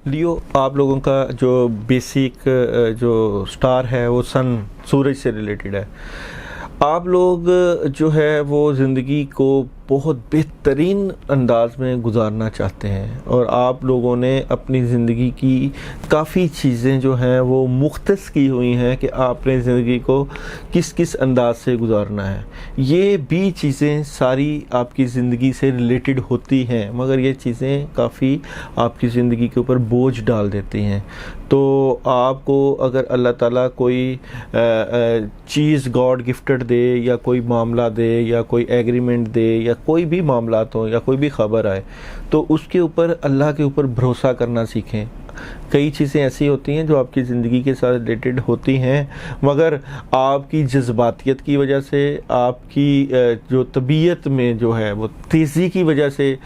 लियो, आप लोगों का जो बेसिक जो स्टार है वो सन, सूरज से रिलेटेड है। आप लोग जो है वो ज़िंदगी को बहुत बेहतरीन अंदाज में गुजारना चाहते हैं और आप लोगों ने अपनी ज़िंदगी की काफ़ी चीज़ें जो हैं वो मुख्तस की हुई हैं कि आपने ज़िंदगी को किस किस अंदाज से गुजारना है। ये भी चीज़ें सारी आपकी ज़िंदगी से रिलेटेड होती हैं, मगर ये चीज़ें काफ़ी आपकी ज़िंदगी के ऊपर बोझ डाल देती हैं। तो आपको अगर अल्लाह ताला कोई चीज़ गॉड गिफ्टेड दे या कोई मामला दे या कोई एग्रीमेंट दे या कोई भी मामलात हो या कोई भी ख़बर आए, तो उसके ऊपर अल्लाह के ऊपर भरोसा करना सीखें। कई चीज़ें ऐसी होती हैं जो आपकी ज़िंदगी के साथ रिलेटेड होती हैं, मगर आपकी जज्बातियत की वजह से, आपकी जो तबीयत में जो है वो तेज़ी की वजह से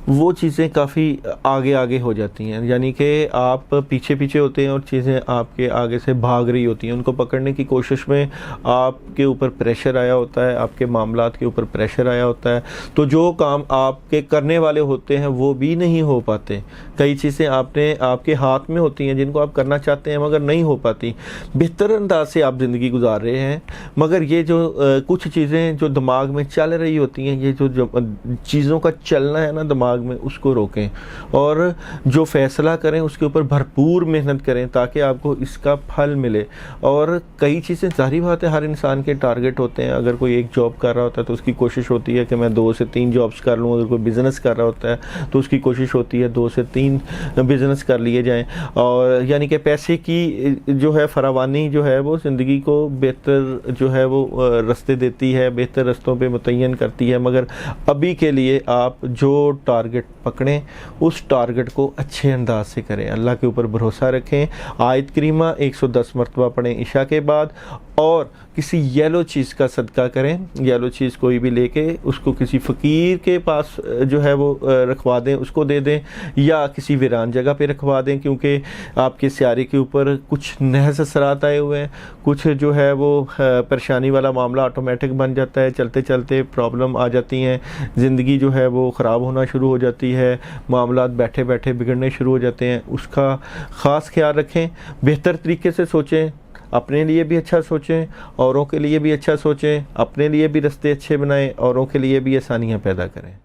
वो चीज़ें काफ़ी आगे आगे हो जाती हैं। यानी कि आप पीछे पीछे होते हैं और चीज़ें आपके आगे से भाग रही होती हैं। उनको पकड़ने की कोशिश में आपके ऊपर प्रेशर आया होता है, आपके मामलात के ऊपर प्रेशर आया होता है, तो जो काम आपके करने वाले होते हैं वो भी नहीं हो पाते। कई चीज़ें आपके हाथ में होती हैं जिनको आप करना चाहते हैं मगर नहीं हो पाती। बेहतर अंदाज से आप ज़िंदगी गुजार रहे हैं, मगर ये जो कुछ चीज़ें जो दिमाग में चल रही होती हैं, ये जो चीज़ों का चलना है ना दिमाग में, उसको रोकें और जो फैसला करें उसके ऊपर भरपूर मेहनत करें ताकि आपको इसका फल मिले। और कई चीज़ें, जाहिर बात है, हर इंसान के टारगेट होते हैं। अगर कोई एक जॉब कर रहा होता है तो उसकी कोशिश होती है कि मैं 2 से 3 जॉब्स कर लूँ। अगर कोई बिज़नेस कर रहा होता है तो उसकी कोशिश होती है 2 से 3 बिज़नेस कर लिए जाएँ। और यानी कि पैसे की जो है फरावानी जो है वो ज़िंदगी को बेहतर जो है वो रास्ते देती है, बेहतर रास्तों पे मुतय्यन करती है। मगर अभी के लिए आप जो टारगेट पकड़ें उस टारगेट को अच्छे अंदाज से करें, अल्लाह के ऊपर भरोसा रखें। आयत करीमा 110 मरतबा पढ़ें इशा के बाद, और किसी येलो चीज़ का सदका करें। येलो चीज़ कोई भी लेके उसको किसी फ़कीर के पास जो है वो रखवा दें, उसको दे दें, या किसी वीरान जगह पे रखवा दें, क्योंकि आपके सियारे के ऊपर कुछ नहस असरात आए हुए हैं। कुछ जो है वो परेशानी वाला मामला ऑटोमेटिक बन जाता है, चलते चलते प्रॉब्लम आ जाती हैं, ज़िंदगी जो है वो ख़राब होना शुरू हो जाती है, मामलात बैठे बैठे बिगड़ने शुरू हो जाते हैं। उसका ख़ास ख्याल रखें, बेहतर तरीके से सोचें, अपने लिए भी अच्छा सोचें, औरों के लिए भी अच्छा सोचें, अपने लिए भी रास्ते अच्छे बनाएं, औरों के लिए भी आसानियाँ पैदा करें।